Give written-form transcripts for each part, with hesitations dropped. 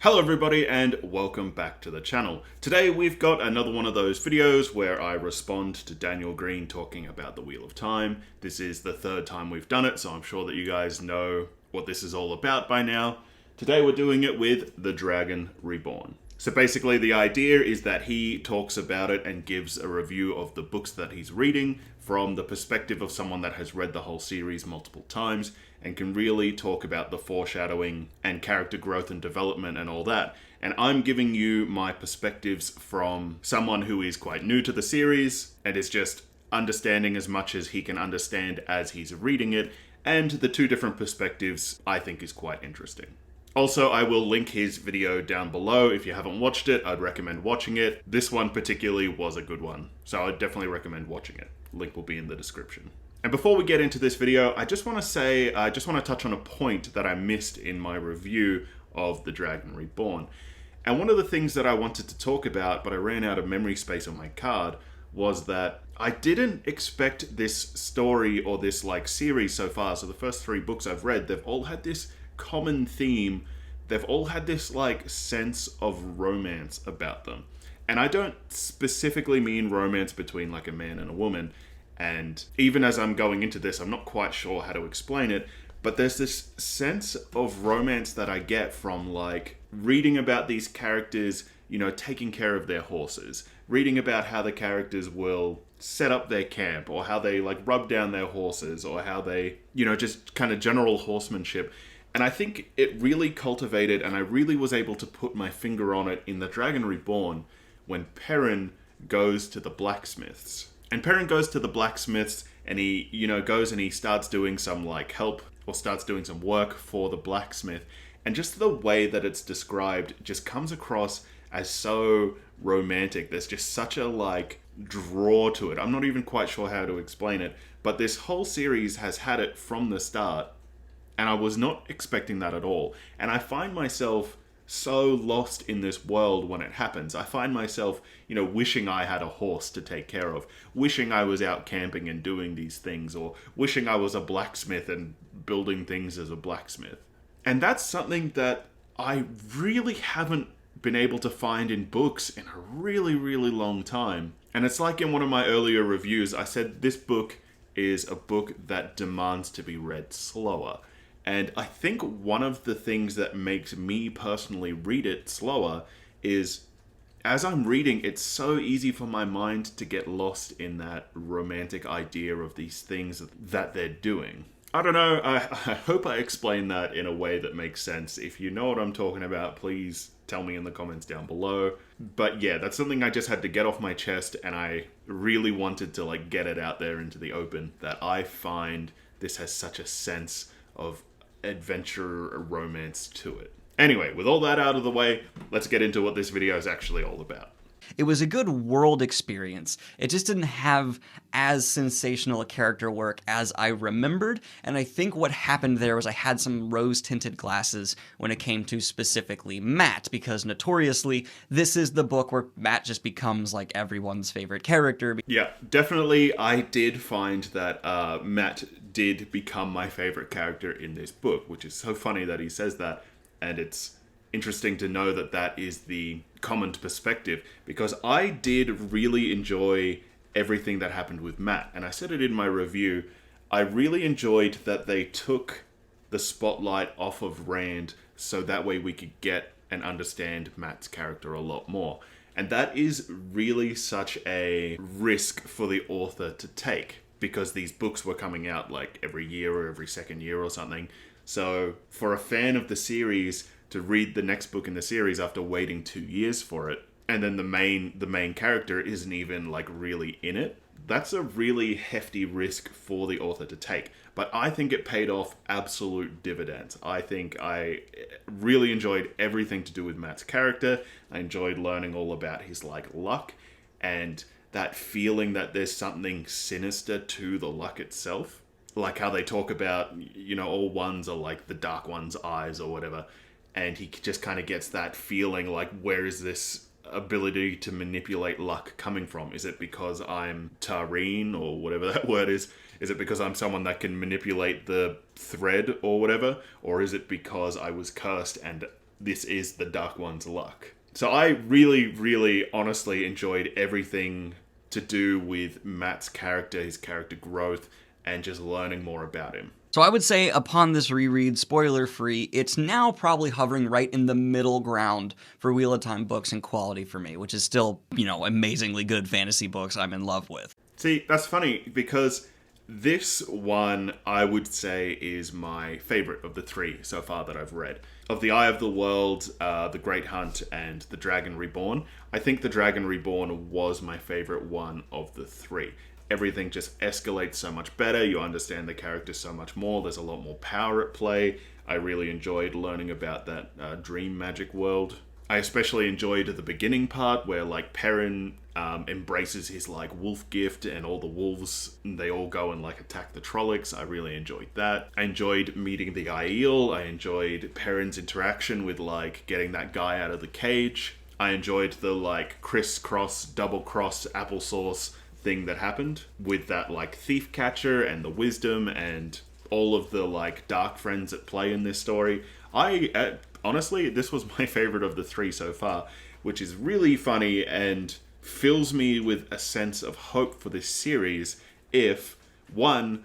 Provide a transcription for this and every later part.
Hello everybody and welcome back to the channel. Today we've got another one of those videos where I respond to Daniel Greene talking about the Wheel of Time. This is the third time we've done it, so I'm sure that you guys know what this is all about by now. Today we're doing it with the Dragon Reborn. So basically the idea is that he talks about it and gives a review of the books that he's reading from the perspective of someone that has read the whole series multiple times and can really talk about the foreshadowing and character growth and development and all that. And I'm giving you my perspectives from someone who is quite new to the series and is just understanding as much as he can understand as he's reading it, and the two different perspectives I think is quite interesting. Also, I will link his video down below. If you haven't watched it, I'd recommend watching it. This one particularly was a good one, so I'd definitely recommend watching it. Link will be in the description. And before we get into this video, I just want to touch on a point that I missed in my review of the Dragon Reborn. And one of the things that I wanted to talk about, but I ran out of memory space on my card, was that I didn't expect this story or this series so far. So the first three books I've read, they've all had this common theme. They've all had this sense of romance about them. And I don't specifically mean romance between a man and a woman. And even as I'm going into this, I'm not quite sure how to explain it, but there's this sense of romance that I get from reading about these characters, taking care of their horses, reading about how the characters will set up their camp, or how they rub down their horses, or how they, just kind of general horsemanship. And I think it really cultivated, and I really was able to put my finger on it in the Dragon Reborn when Perrin goes to the blacksmiths. And Perrin goes to the blacksmiths and he, goes and he starts doing some help or starts doing some work for the blacksmith. And just the way that it's described just comes across as so romantic. There's just such a draw to it. I'm not even quite sure how to explain it, but this whole series has had it from the start. And I was not expecting that at all. And I find myself so lost in this world when it happens. I find myself, wishing I had a horse to take care of, wishing I was out camping and doing these things, or wishing I was a blacksmith and building things as a blacksmith. And that's something that I really haven't been able to find in books in a really, really long time. And it's like in one of my earlier reviews, I said this book is a book that demands to be read slower. And I think one of the things that makes me personally read it slower is, as I'm reading, it's so easy for my mind to get lost in that romantic idea of these things that they're doing. I don't know, I hope I explained that in a way that makes sense. If you know what I'm talking about, please tell me in the comments down below. But yeah, that's something I just had to get off my chest, and I really wanted to get it out there into the open, that I find this has such a sense of adventure romance to it. Anyway, with all that out of the way, let's get into what this video is actually all about. It was a good world experience. It just didn't have as sensational a character work as I remembered, and I think what happened there was I had some rose-tinted glasses when it came to specifically Matt, because notoriously, this is the book where Matt just becomes everyone's favorite character. Yeah, definitely I did find that Matt did become my favorite character in this book, which is so funny that he says that, and it's interesting to know that that is the common perspective, because I did really enjoy everything that happened with Matt, and I said it in my review. I really enjoyed that they took the spotlight off of Rand so that way we could get and understand Matt's character a lot more. And that is really such a risk for the author to take, because these books were coming out every year or every second year or something. So for a fan of the series to read the next book in the series after waiting 2 years for it, and then the main character isn't even really in it, that's a really hefty risk for the author to take. But I think it paid off absolute dividends. I think I really enjoyed everything to do with Matt's character. I enjoyed learning all about his luck, and that feeling that there's something sinister to the luck itself. Like how they talk about, all ones are the Dark One's eyes or whatever. And he just kind of gets that feeling where is this ability to manipulate luck coming from? Is it because I'm Tareen or whatever that word is? Is it because I'm someone that can manipulate the thread or whatever? Or is it because I was cursed and this is the Dark One's luck. So I really, really honestly enjoyed everything to do with Matt's character, his character growth, and just learning more about him. So I would say upon this reread, spoiler free, it's now probably hovering right in the middle ground for Wheel of Time books and quality for me, which is still, amazingly good fantasy books I'm in love with. See, that's funny because this one I would say is my favorite of the three so far that I've read. Of The Eye of the World, The Great Hunt, and The Dragon Reborn, I think The Dragon Reborn was my favorite one of the three. Everything just escalates so much better. You understand the characters so much more. There's a lot more power at play. I really enjoyed learning about that dream magic world. I especially enjoyed the beginning part where Perrin embraces his wolf gift and all the wolves, they all go and attack the Trollocs. I really enjoyed that. I enjoyed meeting the Aiel. I enjoyed Perrin's interaction with getting that guy out of the cage. I enjoyed the crisscross, double cross applesauce thing that happened with that thief catcher and the wisdom and all of the dark friends at play in this story. Honestly, this was my favorite of the three so far, which is really funny and fills me with a sense of hope for this series if, one,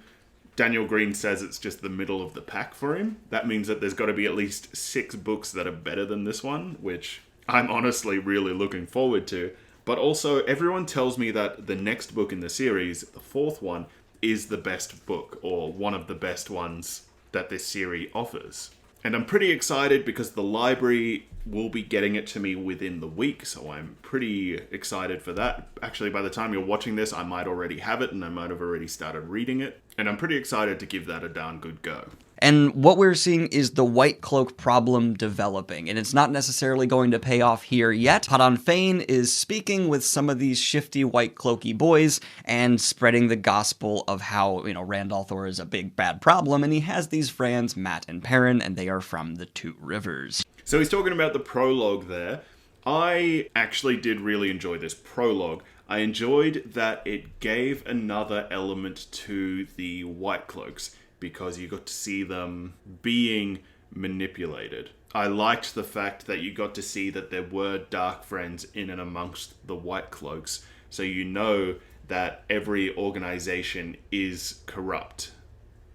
Daniel Greene says it's just the middle of the pack for him. That means that there's got to be at least 6 books that are better than this one, which I'm honestly really looking forward to. But also, everyone tells me that the next book in the series, the 4th one, is the best book, or one of the best ones that this series offers. And I'm pretty excited because the library will be getting it to me within the week, so I'm pretty excited for that. Actually, by the time you're watching this, I might already have it, and I might have already started reading it. And I'm pretty excited to give that a darn good go. And what we're seeing is the White Cloak problem developing, and it's not necessarily going to pay off here yet. Padan Fain is speaking with some of these shifty White Cloaky boys and spreading the gospel of how, Rand al'Thor is a big bad problem, and he has these friends, Matt and Perrin, and they are from the Two Rivers. So he's talking about the prologue there. I actually did really enjoy this prologue. I enjoyed that it gave another element to the White Cloaks, because you got to see them being manipulated. I liked the fact that you got to see that there were dark friends in and amongst the White Cloaks, so you know that every organization is corrupt.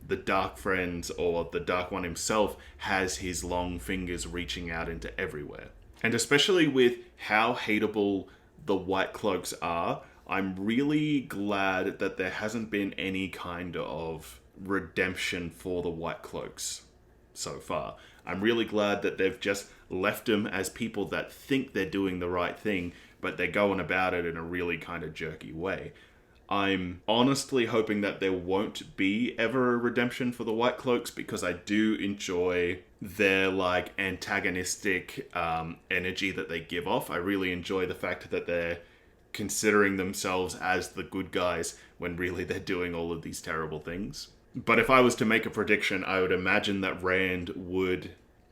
The Dark Friends, or the Dark One himself, has his long fingers reaching out into everywhere. And especially with how hateable the White Cloaks are, I'm really glad that there hasn't been any kind of redemption for the White Cloaks so far. I'm really glad that they've just left them as people that think they're doing the right thing, but they're going about it in a really kind of jerky way. I'm honestly hoping that there won't be ever a redemption for the White Cloaks, because I do enjoy their antagonistic energy that they give off. I really enjoy the fact that they're considering themselves as the good guys when really they're doing all of these terrible things. But if I was to make a prediction, I would imagine that Rand would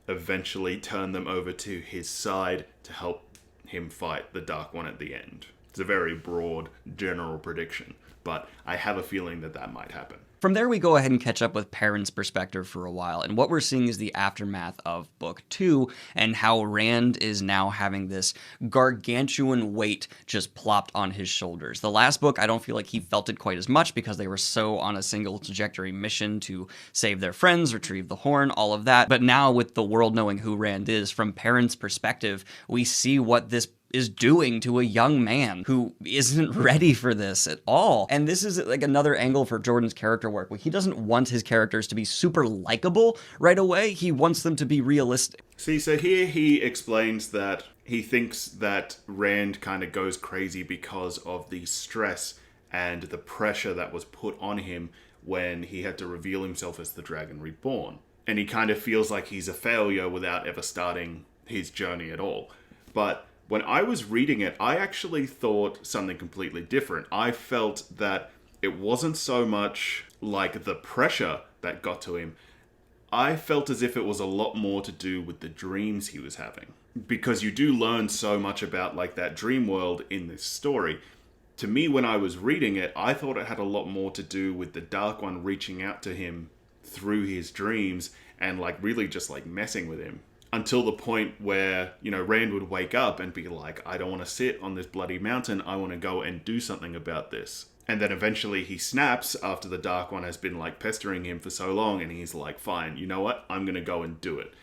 eventually turn them over to his side to help him fight the Dark One at the end. It's a very broad, general prediction, but I have a feeling that that might happen. From there, we go ahead and catch up with Perrin's perspective for a while, and what we're seeing is the aftermath of Book 2, and how Rand is now having this gargantuan weight just plopped on his shoulders. The last book, I don't feel like he felt it quite as much, because they were so on a single trajectory mission to save their friends, retrieve the horn, all of that. But now, with the world knowing who Rand is, from Perrin's perspective, we see what this is doing to a young man who isn't ready for this at all. And this is another angle for Jordan's character work, where he doesn't want his characters to be super likable right away. He wants them to be realistic. See, so here he explains that he thinks that Rand kind of goes crazy because of the stress and the pressure that was put on him when he had to reveal himself as the Dragon Reborn. And he kind of feels like he's a failure without ever starting his journey at all. But when I was reading it, I actually thought something completely different. I felt that it wasn't so much like the pressure that got to him. I felt as if it was a lot more to do with the dreams he was having. Because you do learn so much about that dream world in this story. To me, when I was reading it, I thought it had a lot more to do with the Dark One reaching out to him through his dreams and really just messing with him. until the point where, Rand would wake up and be like, I don't want to sit on this bloody mountain. I want to go and do something about this. And then eventually he snaps after the Dark One has been like pestering him for so long, and he's like, fine, you know what? I'm going to go and do it.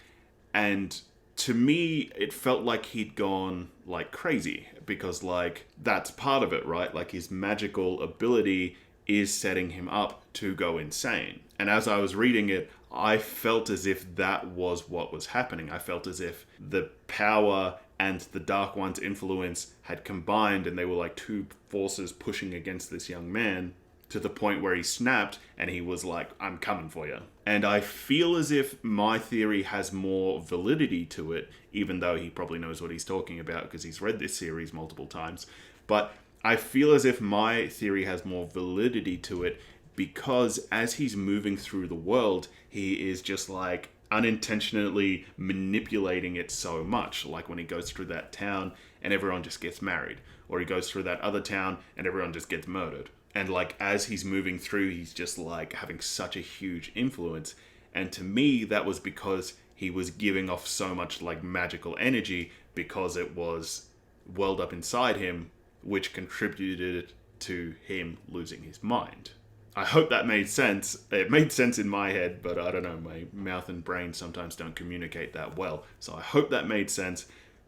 And to me, it felt like he'd gone like crazy, because like that's part of it, right? Like his magical ability is setting him up to go insane. And as I was reading it, I felt as if that was what was happening. I felt as if the power and the Dark One's influence had combined, and they were like two forces pushing against this young man, to the point where he snapped and he was like, I'm coming for you. And I feel as if my theory has more validity to it, even though he probably knows what he's talking about because he's read this series multiple times. But I feel as if my theory has more validity to it because as he's moving through the world, he is just like unintentionally manipulating it so much. Like when he goes through that town and everyone just gets married, or he goes through that other town and everyone just gets murdered. And like as he's moving through, he's just like having such a huge influence. And to me, that was because he was giving off so much like magical energy, because it was welled up inside him, which contributed to him losing his mind. I hope that made sense. It made sense in my head, but I don't know, my mouth and brain sometimes don't communicate that well. So I hope that made sense.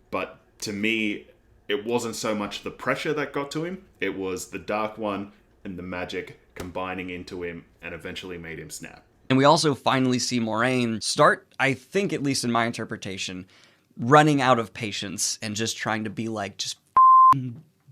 But to me, it wasn't so much the pressure that got to him. It was the Dark One and the magic combining into him and eventually made him snap. And we also finally see Moiraine start, I think, at least in my interpretation, running out of patience and just trying to be like, just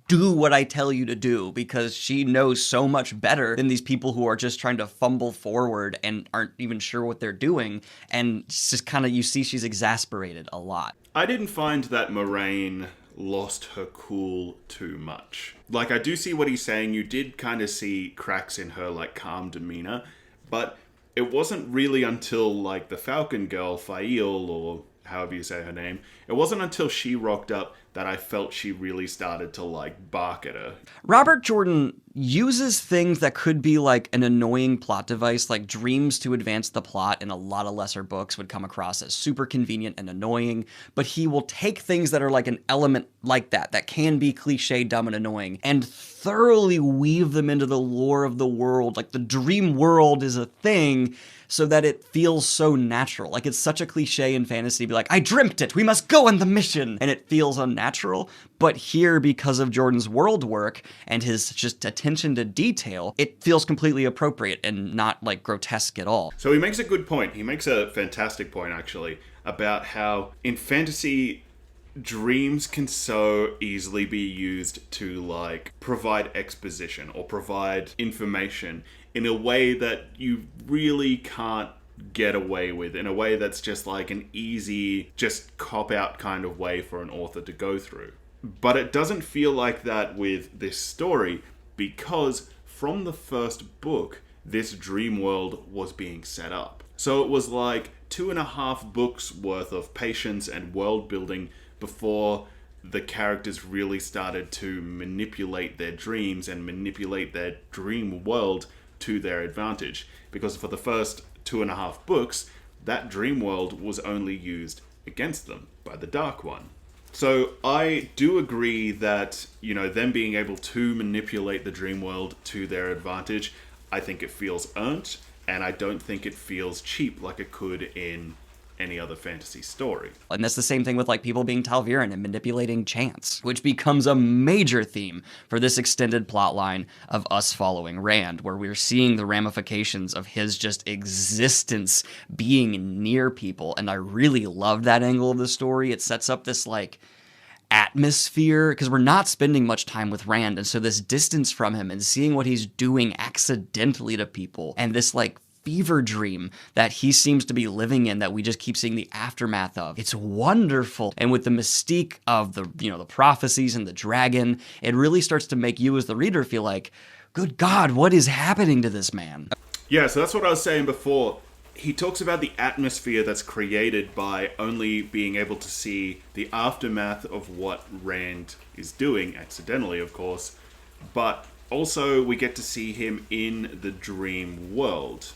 do what I tell you to do, because she knows so much better than these people who are just trying to fumble forward and aren't even sure what they're doing. And it's just kind of, you see she's exasperated a lot. I didn't find that Moiraine lost her cool too much. Like, I do see what he's saying. You did kind of see cracks in her, like, calm demeanor, but it wasn't really until, like, the Falcon Girl, Fail, or however you say her name, it wasn't until she rocked up that I felt she really started to, like, bark at her. Robert Jordan uses things that could be like an annoying plot device, like dreams to advance the plot in a lot of lesser books would come across as super convenient and annoying, but he will take things that are like an element like that can be cliche, dumb, and annoying, and thoroughly weave them into the lore of the world. Like the dream world is a thing, so that it feels so natural. Like it's such a cliche in fantasy to be like, I dreamt it, we must go on the mission, and it feels unnatural. But here, because of Jordan's world work and his just attention to detail, it feels completely appropriate and not like grotesque at all. So he makes a good point. He makes a fantastic point, actually, about how in fantasy, dreams can so easily be used to like provide exposition or provide information in a way that you really can't get away with, in a way that's just like an easy, just cop-out kind of way for an author to go through. But it doesn't feel like that with this story, because from the first book, this dream world was being set up. So it was like 2.5 books worth of patience and world building before the characters really started to manipulate their dreams and manipulate their dream world to their advantage. Because for the first 2.5 books, that dream world was only used against them by the Dark One. So I do agree that, them being able to manipulate the dream world to their advantage, I think it feels earned, and I don't think it feels cheap like it could in any other fantasy story. And that's the same thing with like people being Tal'Viren and manipulating chance, which becomes a major theme for this extended plot line of us following Rand, where we're seeing the ramifications of his just existence being near people. And I really love that angle of the story. It sets up this like atmosphere, because we're not spending much time with Rand, and so this distance from him and seeing what he's doing accidentally to people, and this like fever dream that he seems to be living in that we just keep seeing the aftermath of. It's wonderful. And with the mystique of the prophecies and the dragon, it really starts to make you as the reader feel like, good God, what is happening to this man? Yeah, so that's what I was saying before. He talks about the atmosphere that's created by only being able to see the aftermath of what Rand is doing, accidentally, of course, but also we get to see him in the dream world.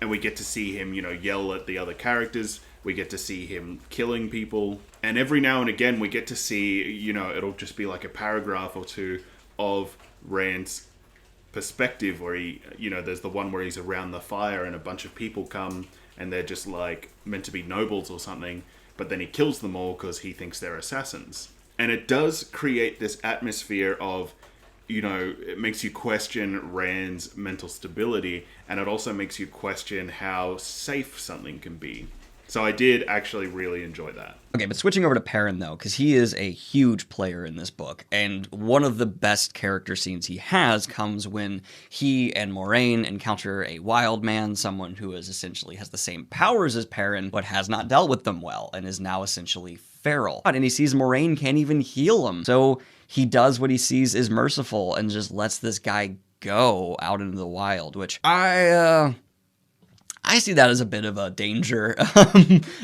And we get to see him, yell at the other characters, We get to see him killing people. And every now and again, we get to see, you know, it'll just be like a paragraph or two of Rand's perspective where he, you know, there's the one where he's around the fire and a bunch of people come and they're just like meant to be nobles or something, but then he kills them all because he thinks they're assassins. And it does create this atmosphere of, you know, it makes you question Rand's mental stability, and it also makes you question how safe something can be. So I did actually really enjoy that. Okay, but switching over to Perrin, though, because he is a huge player in this book, and one of the best character scenes he has comes when he and Moraine encounter a wild man, someone who is essentially has the same powers as Perrin, but has not dealt with them well, and is now essentially feral. And he sees Moraine can't even heal him, so he does what he sees is merciful and just lets this guy go out into the wild, which I see that as a bit of a danger.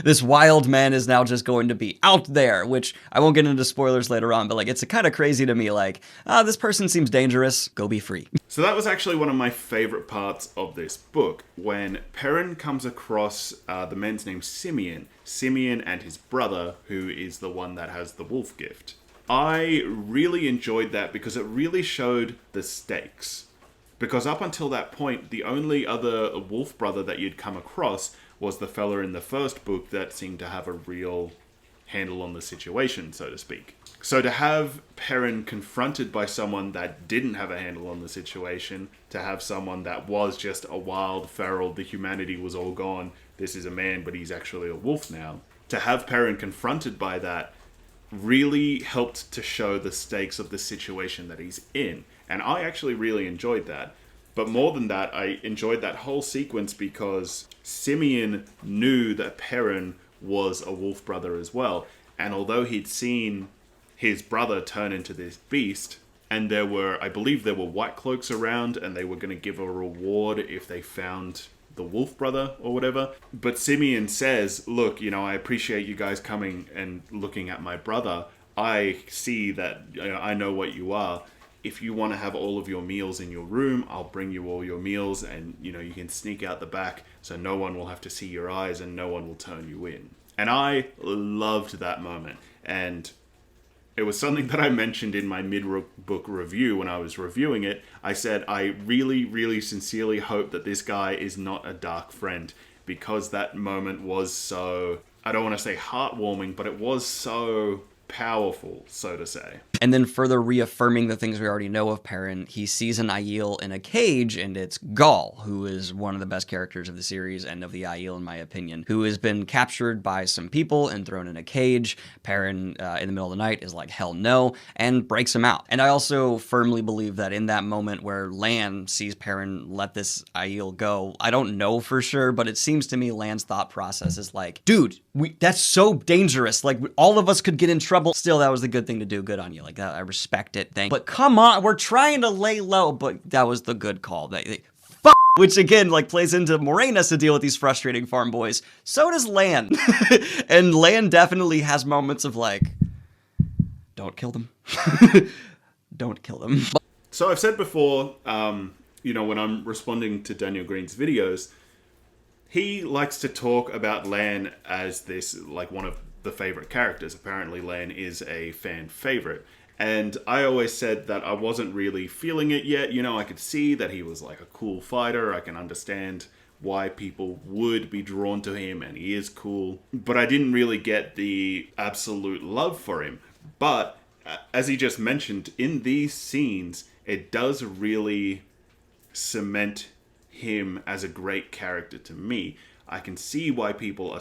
This wild man is now just going to be out there, which I won't get into spoilers later on, but like it's kind of crazy to me, like, this person seems dangerous, go be free. So that was actually one of my favorite parts of this book, when Perrin comes across the man's name Simeon and his brother, who is the one that has the wolf gift. I really enjoyed that because it really showed the stakes. Because up until that point, the only other wolf brother that you'd come across was the fella in the first book that seemed to have a real handle on the situation, so to speak. So to have Perrin confronted by someone that didn't have a handle on the situation, to have someone that was just a wild, feral, the humanity was all gone, this is a man, but he's actually a wolf now. To have Perrin confronted by that really helped to show the stakes of the situation that he's in. And I actually really enjoyed that. But more than that, I enjoyed that whole sequence because Simeon knew that Perrin was a wolf brother as well. And although he'd seen his brother turn into this beast, and I believe there were white cloaks around, and they were going to give a reward if they found the wolf brother or whatever. But Simeon says, look, you know, I appreciate you guys coming and looking at my brother. I see that, you know, I know what you are. If you want to have all of your meals in your room, I'll bring you all your meals, and, you know, you can sneak out the back so no one will have to see your eyes and no one will turn you in. And I loved that moment. And it was something that I mentioned in my mid-book review when I was reviewing it. I said, I really, really sincerely hope that this guy is not a dark friend, because that moment was so, I don't want to say heartwarming, but it was so powerful, so to say. And then further reaffirming the things we already know of Perrin, he sees an Aiel in a cage, and it's Gaul, who is one of the best characters of the series and of the Aiel, in my opinion, who has been captured by some people and thrown in a cage. Perrin, in the middle of the night, is like, hell no, and breaks him out. And I also firmly believe that in that moment where Lan sees Perrin let this Aiel go, I don't know for sure, but it seems to me Lan's thought process is like, dude, that's so dangerous. Like, all of us could get in trouble. Still, that was the good thing to do. Good on you. Like, that, I respect it. But come on, we're trying to lay low, but that was the good call. Which again, like, plays into Moraine has to deal with these frustrating farm boys. So does Lan. And Lan definitely has moments of like, don't kill them. Don't kill them. So I've said before, you know, when I'm responding to Daniel Greene's videos, he likes to talk about Lan as this, like, one of the favorite characters. Apparently Lan is a fan favorite. And I always said that I wasn't really feeling it yet. You know, I could see that he was like a cool fighter. I can understand why people would be drawn to him, and he is cool. But I didn't really get the absolute love for him. But as he just mentioned, in these scenes, it does really cement him as a great character to me. I can see why people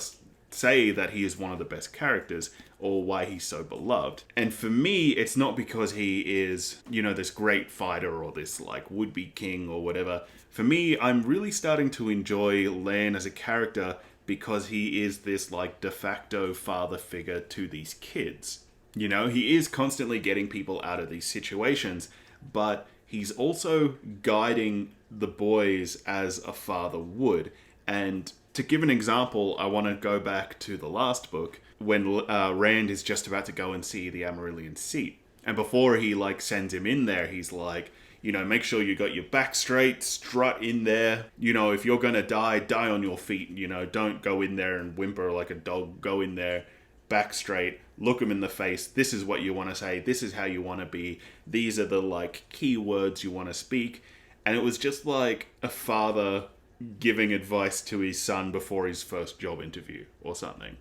say that he is one of the best characters, or why he's so beloved. And for me, it's not because he is, you know, this great fighter or this like would-be king or whatever. For me, I'm really starting to enjoy Lan as a character because he is this like de facto father figure to these kids. You know, he is constantly getting people out of these situations, but he's also guiding the boys as a father would. And to give an example, I want to go back to the last book when Rand is just about to go and see the Amarillion seat. And before he like sends him in there, he's like, make sure you got your back straight, strut in there. If you're gonna die, die on your feet. Don't go in there and whimper like a dog. Go in there, back straight, look them in the face. This is what you want to say. This is how you want to be. These are the key words you want to speak. And it was just like a father giving advice to his son before his first job interview or something.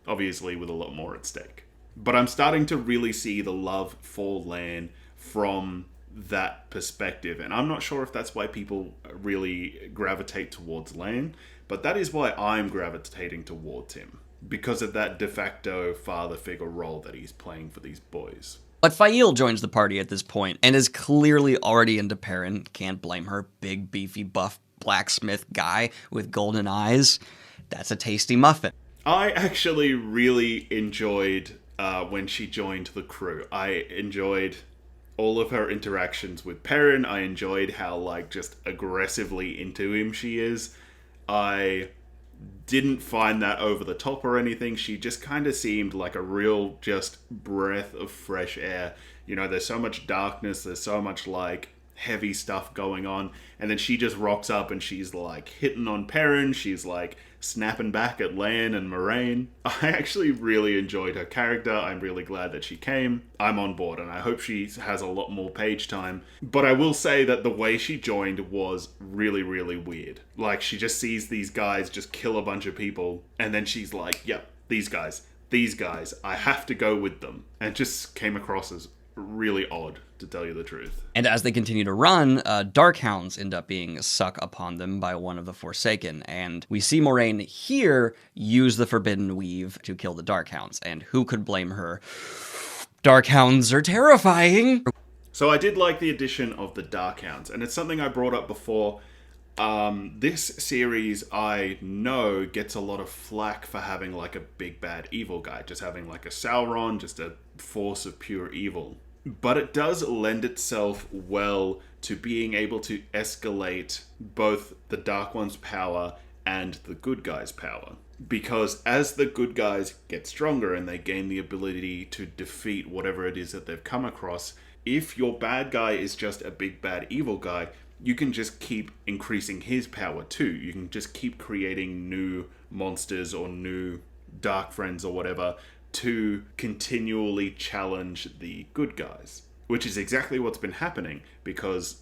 Obviously with a lot more at stake. But I'm starting to really see the love for Lan from that perspective. And I'm not sure if that's why people really gravitate towards Lan, but that is why I'm gravitating towards him. Because of that de facto father figure role that he's playing for these boys. But Fail joins the party at this point and is clearly already into Perrin. Can't blame her. Big, beefy, buff blacksmith guy with golden eyes. That's a tasty muffin. I actually really enjoyed when she joined the crew. I enjoyed all of her interactions with Perrin. I enjoyed how, just aggressively into him she is. I didn't find that over the top or anything. She just kind of seemed like a real just breath of fresh air. There's so much darkness, there's so much heavy stuff going on, and then she just rocks up and she's hitting on Perrin, she's snapping back at Lan and Moraine. I actually really enjoyed her character. I'm really glad that she came. I'm on board and I hope she has a lot more page time. But I will say that the way she joined was really, really weird. She just sees these guys just kill a bunch of people and then she's like, yep, these guys, I have to go with them. And it just came across as really odd, to tell you the truth. And as they continue to run, Darkhounds end up being suck upon them by one of the Forsaken, and we see Moraine here use the Forbidden Weave to kill the Darkhounds, and who could blame her? Darkhounds are terrifying! So I did like the addition of the Darkhounds, and it's something I brought up before. This series, I know, gets a lot of flack for having a big bad evil guy, just having a Sauron, just a force of pure evil. But it does lend itself well to being able to escalate both the Dark One's power and the good guy's power. Because as the good guys get stronger and they gain the ability to defeat whatever it is that they've come across, if your bad guy is just a big bad evil guy, you can just keep increasing his power too. You can just keep creating new monsters or new dark friends or whatever to continually challenge the good guys. Which is exactly what's been happening because,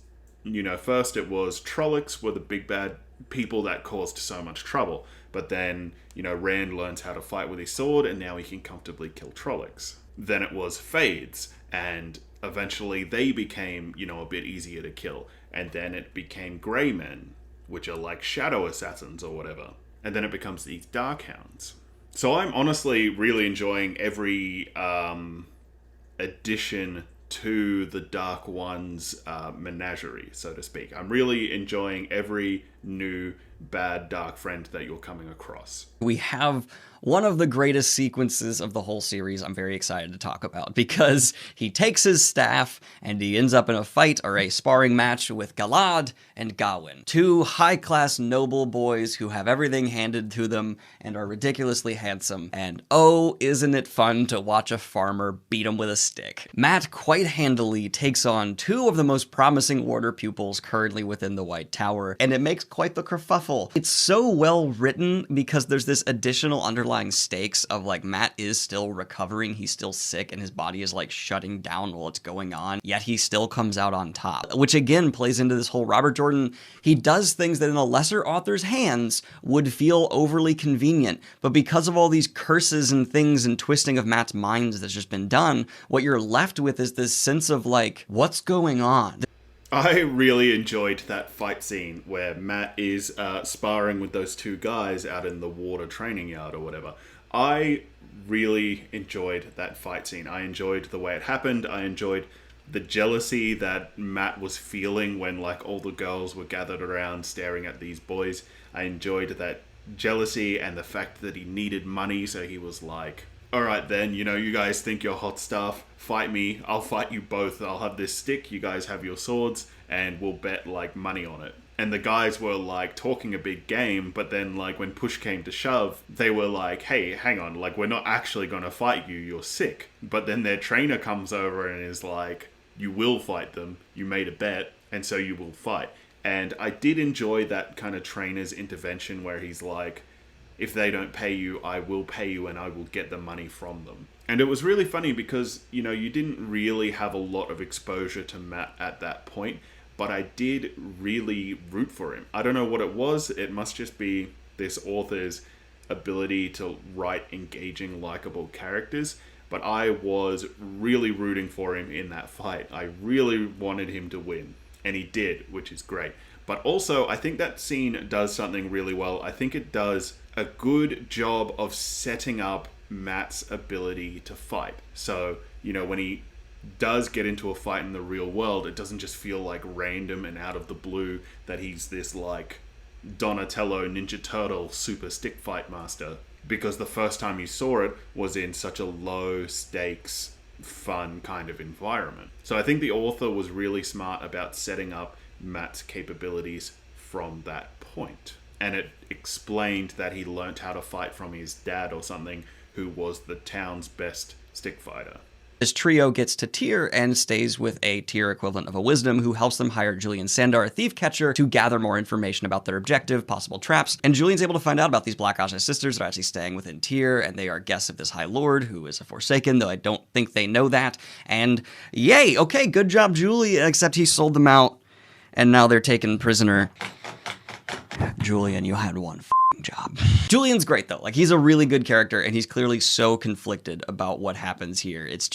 first it was Trollocs were the big bad people that caused so much trouble. But then, Rand learns how to fight with his sword and now he can comfortably kill Trollocs. Then it was Fades and eventually they became, a bit easier to kill. And then it became Grey Men, which are shadow assassins or whatever. And then it becomes these Darkhounds. So I'm honestly really enjoying every addition to the Dark One's menagerie, so to speak. I'm really enjoying every new bad dark friend that you're coming across. We have one of the greatest sequences of the whole series I'm very excited to talk about because he takes his staff and he ends up in a fight or a sparring match with Galad and Gawain, two high-class noble boys who have everything handed to them and are ridiculously handsome. And oh, isn't it fun to watch a farmer beat him with a stick. Mat quite handily takes on two of the most promising warder pupils currently within the White Tower, and it makes quite the kerfuffle. It's so well written because there's this additional underlying stakes of Mat is still recovering, he's still sick, and his body is shutting down while it's going on, yet he still comes out on top. Which again plays into this whole Robert Jordan, he does things that in a lesser author's hands would feel overly convenient, but because of all these curses and things and twisting of Mat's minds that's just been done, what you're left with is this sense of what's going on? I really enjoyed that fight scene where Mat is sparring with those two guys out in the water training yard or whatever. I really enjoyed that fight scene. I enjoyed the way it happened. I enjoyed the jealousy that Mat was feeling when all the girls were gathered around staring at these boys. I enjoyed that jealousy and the fact that he needed money, so he was alright then, you guys think you're hot stuff, fight me, I'll fight you both, I'll have this stick, you guys have your swords, and we'll bet money on it. And the guys were talking a big game, but then when push came to shove, they were hey, hang on, we're not actually gonna fight you, you're sick. But then their trainer comes over and is you will fight them. You made a bet, and so you will fight. And I did enjoy that kind of trainer's intervention where he's like, if they don't pay you, I will pay you and I will get the money from them. And it was really funny because, you know, you didn't really have a lot of exposure to Matt at that point, but I did really root for him. I don't know what it was. It must just be this author's ability to write engaging, likable characters. But I was really rooting for him in that fight. I really wanted him to win. And he did, which is great. But also, I think that scene does something really well. I think it does a good job of setting up Matt's ability to fight. So, you know, when he does get into a fight in the real world, it doesn't just feel like random and out of the blue that he's this like Donatello Ninja Turtle super stick fight master. Because the first time you saw it was in such a low stakes, fun kind of environment. So I think the author was really smart about setting up Matt's capabilities from that point. And it explained that he learnt how to fight from his dad or something, who was the town's best stick fighter. This trio gets to Tyr and stays with a Tyr equivalent of a Wisdom who helps them hire Julian Sandar, a thief catcher, to gather more information about their objective, possible traps. And Julian's able to find out about these Black Aja sisters that are actually staying within Tyr, and they are guests of this High Lord who is a Forsaken, though I don't think they know that. And yay, okay, good job, Julian, except he sold them out, and now they're taken prisoner. Julian, you had one job. Julian's great though. Like, he's a really good character and he's clearly so conflicted about what happens here. It's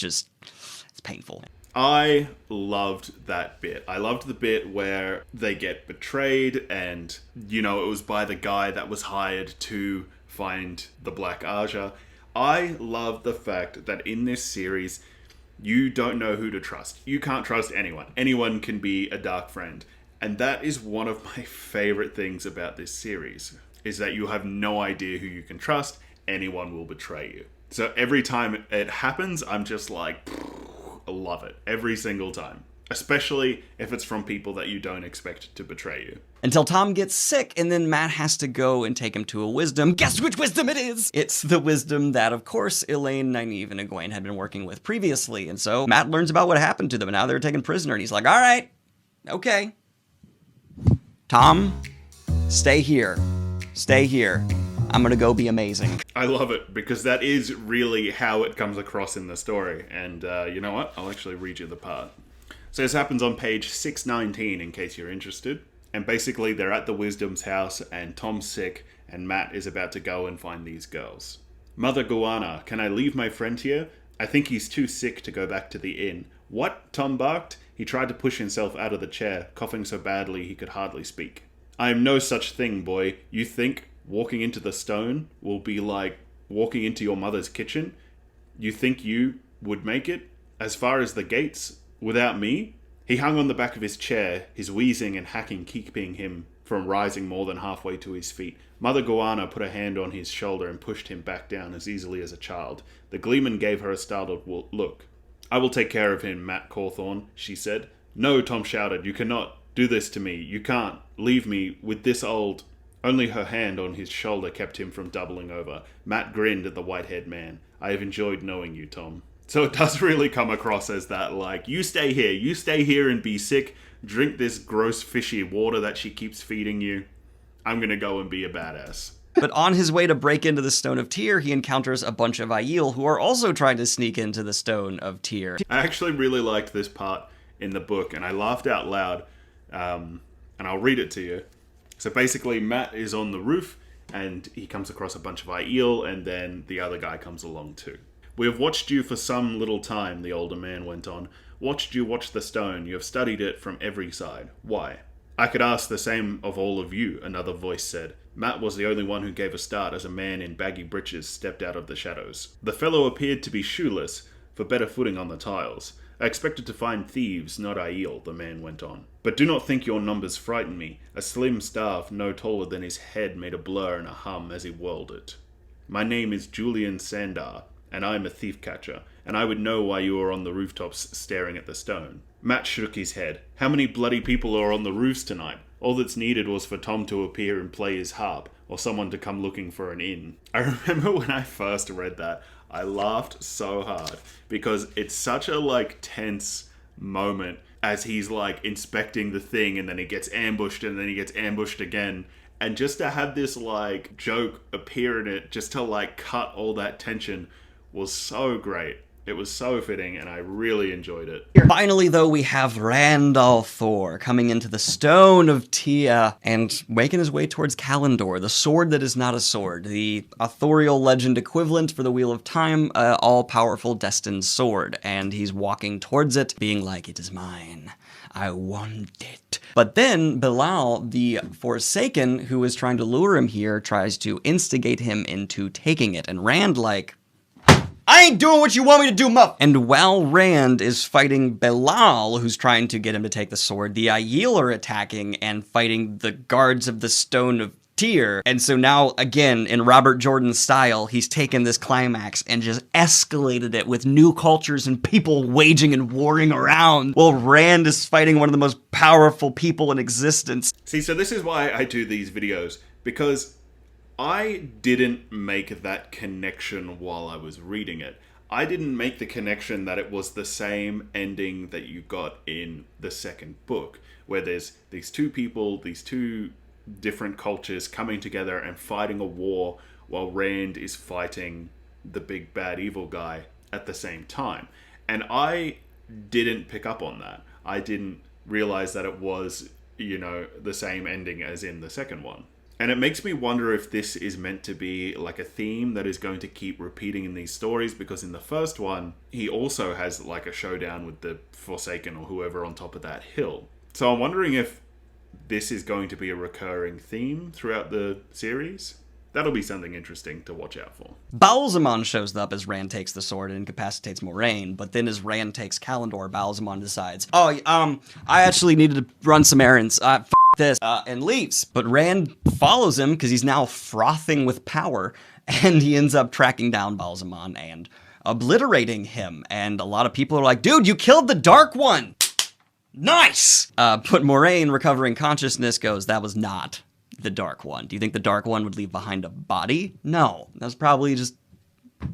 painful. I loved that bit. I loved the bit where they get betrayed and, you know, it was by the guy that was hired to find the Black Aja. I love the fact that in this series, you don't know who to trust. You can't trust anyone. Anyone can be a dark friend. And that is one of my favorite things about this series, is that you have no idea who you can trust. Anyone will betray you. So every time it happens, I'm just like, I love it. Every single time. Especially if it's from people that you don't expect to betray you. Until Tom gets sick, and then Matt has to go and take him to a Wisdom. Guess which Wisdom it is? It's the Wisdom that, of course, Elaine, Nynaeve, and Egwene had been working with previously. And so Matt learns about what happened to them, and now they're taken prisoner. And he's like, all right, okay. Tom, stay here. Stay here. I'm gonna go be amazing. I love it, because that is really how it comes across in the story. And you know what? I'll actually read you the part. So this happens on page 619, in case you're interested. And basically, they're at the Wisdom's house, and Tom's sick, and Matt is about to go and find these girls. Mother Guana, can I leave my friend here? I think he's too sick to go back to the inn. What? Tom barked. He tried to push himself out of the chair, coughing so badly he could hardly speak. I am no such thing, boy. You think walking into the stone will be like walking into your mother's kitchen? You think you would make it? As far as the gates? Without me? He hung on the back of his chair, his wheezing and hacking keeping him from rising more than halfway to his feet. Mother Guana put a hand on his shoulder and pushed him back down as easily as a child. The gleeman gave her a startled look. I will take care of him, Matt Cawthorne, she said. No, Tom shouted. You cannot do this to me. You can't leave me with this old... Only her hand on his shoulder kept him from doubling over. Matt grinned at the white-haired man. I have enjoyed knowing you, Tom. So it does really come across as that, like, you stay here and be sick, drink this gross fishy water that she keeps feeding you. I'm gonna go and be a badass. But on his way to break into the Stone of Tyr, he encounters a bunch of Aiel who are also trying to sneak into the Stone of Tyr. I actually really liked this part in the book, and I laughed out loud, and I'll read it to you. So basically, Matt is on the roof, and he comes across a bunch of Aiel, and then the other guy comes along too. We have watched you for some little time, the older man went on. Watched you watch the stone. You have studied it from every side. Why? I could ask the same of all of you, another voice said. Matt was the only one who gave a start as a man in baggy breeches stepped out of the shadows. The fellow appeared to be shoeless, for better footing on the tiles. I expected to find thieves, not Aiel, the man went on. But do not think your numbers frighten me. A slim staff no taller than his head made a blur and a hum as he whirled it. My name is Julian Sandar, and I am a thief catcher, and I would know why you are on the rooftops staring at the stone. Matt shook his head. How many bloody people are on the roofs tonight? All that's needed was for Tom to appear and play his harp, or someone to come looking for an inn. I remember when I first read that, I laughed so hard, because it's such a, tense, moment as he's like inspecting the thing, and then he gets ambushed, and then he gets ambushed again. And just to have this like joke appear in it, just to like cut all that tension, was so great. It was so fitting, and I really enjoyed it. Finally, though, we have Randall Thor coming into the Stone of Tia and making his way towards Kalendor, the sword that is not a sword, the authorial legend equivalent for the Wheel of Time, all-powerful destined sword. And he's walking towards it, being like, "It is mine. I want it." But then Bilal, the Forsaken, who is trying to lure him here, tries to instigate him into taking it. And Rand, like, "I ain't doing what you want me to do, muff!" And while Rand is fighting Bilal, who's trying to get him to take the sword, the Aiel are attacking and fighting the guards of the Stone of Tyr. And so now, again, in Robert Jordan style, he's taken this climax and just escalated it with new cultures and people waging and warring around, while Rand is fighting one of the most powerful people in existence. See, so this is why I do these videos, because I didn't make that connection while I was reading it. I didn't make the connection that it was the same ending that you got in the second book, where there's these two people, these two different cultures coming together and fighting a war while Rand is fighting the big bad evil guy at the same time. And I didn't pick up on that. I didn't realize that it was, the same ending as in the second one. And it makes me wonder if this is meant to be like a theme that is going to keep repeating in these stories, because in the first one, he also has like a showdown with the Forsaken or whoever on top of that hill. So I'm wondering if this is going to be a recurring theme throughout the series. That'll be something interesting to watch out for. Ba'alzamon shows up as Rand takes the sword and incapacitates Moraine, but then as Rand takes Kalendor, Ba'alzamon decides, I actually needed to run some errands. This, and leaves. But Rand follows him because he's now frothing with power, and he ends up tracking down Ba'alzamon and obliterating him. And a lot of people are like, "Dude, you killed the Dark One! Nice!" But Moraine, recovering consciousness, goes, "That was not the Dark One. Do you think the Dark One would leave behind a body? No. That's probably just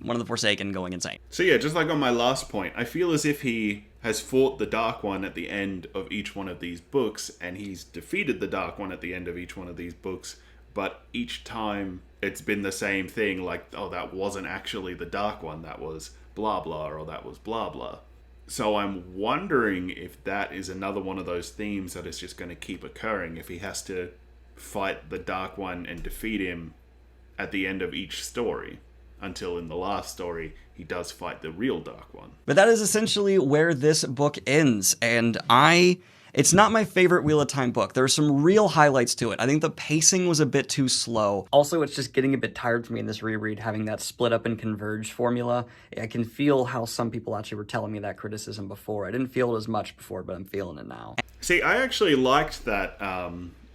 one of the Forsaken going insane." So yeah, just like on my last point, I feel as if he has fought the Dark One at the end of each one of these books, and he's defeated the Dark One at the end of each one of these books, but each time it's been the same thing, like, "Oh, that wasn't actually the Dark One, that was blah blah, or that was blah blah." So I'm wondering if that is another one of those themes that is just going to keep occurring, if he has to fight the Dark One and defeat him at the end of each story, until in the last story he does fight the real Dark One. But that is essentially where this book ends, and it's not my favorite Wheel of Time book. There are some real highlights to it. I think the pacing was a bit too slow. Also, it's just getting a bit tired for me in this reread, having that split up and converge formula. I can feel how some people actually were telling me that criticism before. I didn't feel it as much before, but I'm feeling it now. See, I actually liked that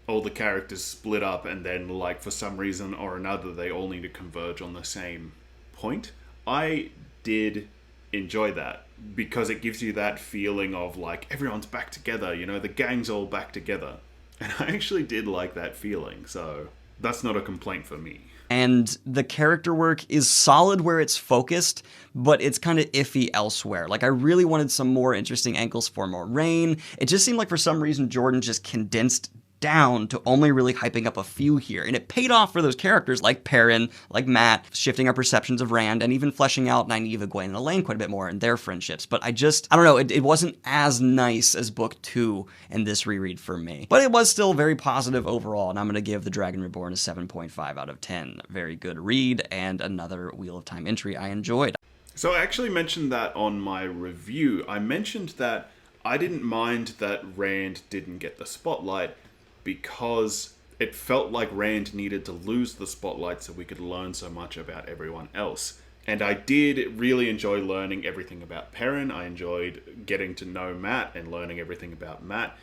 all the characters split up, and then, like, for some reason or another, they all need to converge on the same point. I did enjoy that, because it gives you that feeling of, like, everyone's back together, the gang's all back together. And I actually did like that feeling, so that's not a complaint for me. And the character work is solid where it's focused, but it's kind of iffy elsewhere. Like, I really wanted some more interesting angles for Moraine. It just seemed like for some reason Jordan just condensed down to only really hyping up a few here. And it paid off for those characters like Perrin, like Matt, shifting our perceptions of Rand, and even fleshing out Nynaeve, Egwene, and Elaine quite a bit more in their friendships. But I don't know, it wasn't as nice as book 2 in this reread for me. But it was still very positive overall, and I'm going to give The Dragon Reborn a 7.5 out of 10. Very good read, and another Wheel of Time entry I enjoyed. So I actually mentioned that on my review. I mentioned that I didn't mind that Rand didn't get the spotlight, because it felt like Rand needed to lose the spotlight so we could learn so much about everyone else. And I did really enjoy learning everything about Perrin. I enjoyed getting to know Matt and learning everything about Matt.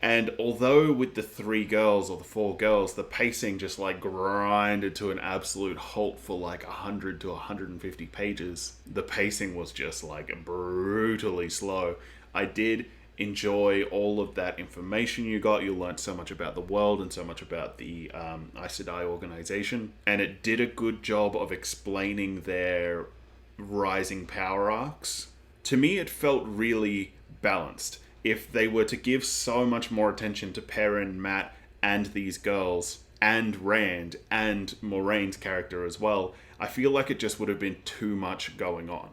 And although with the 3 girls or the 4 girls, the pacing just like grinded to an absolute halt for like 100 to 150 pages, the pacing was just like brutally slow. I did enjoy all of that information you got. You learned so much about the world and so much about the Aes Sedai organization. And it did a good job of explaining their rising power arcs. To me, it felt really balanced. If they were to give so much more attention to Perrin, Matt, and these girls, and Rand, and Moraine's character as well, I feel like it just would have been too much going on.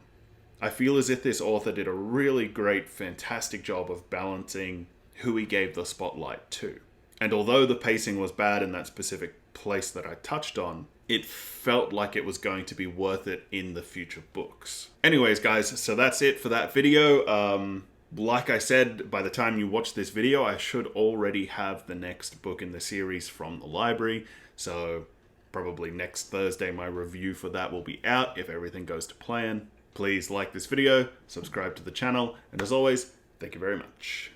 I feel as if this author did a really great, fantastic job of balancing who he gave the spotlight to. And although the pacing was bad in that specific place that I touched on, it felt like it was going to be worth it in the future books. Anyways, guys, so that's it for that video. Like I said, by the time you watch this video, I should already have the next book in the series from the library. So probably next Thursday, my review for that will be out if everything goes to plan. Please like this video, subscribe to the channel, and as always, thank you very much.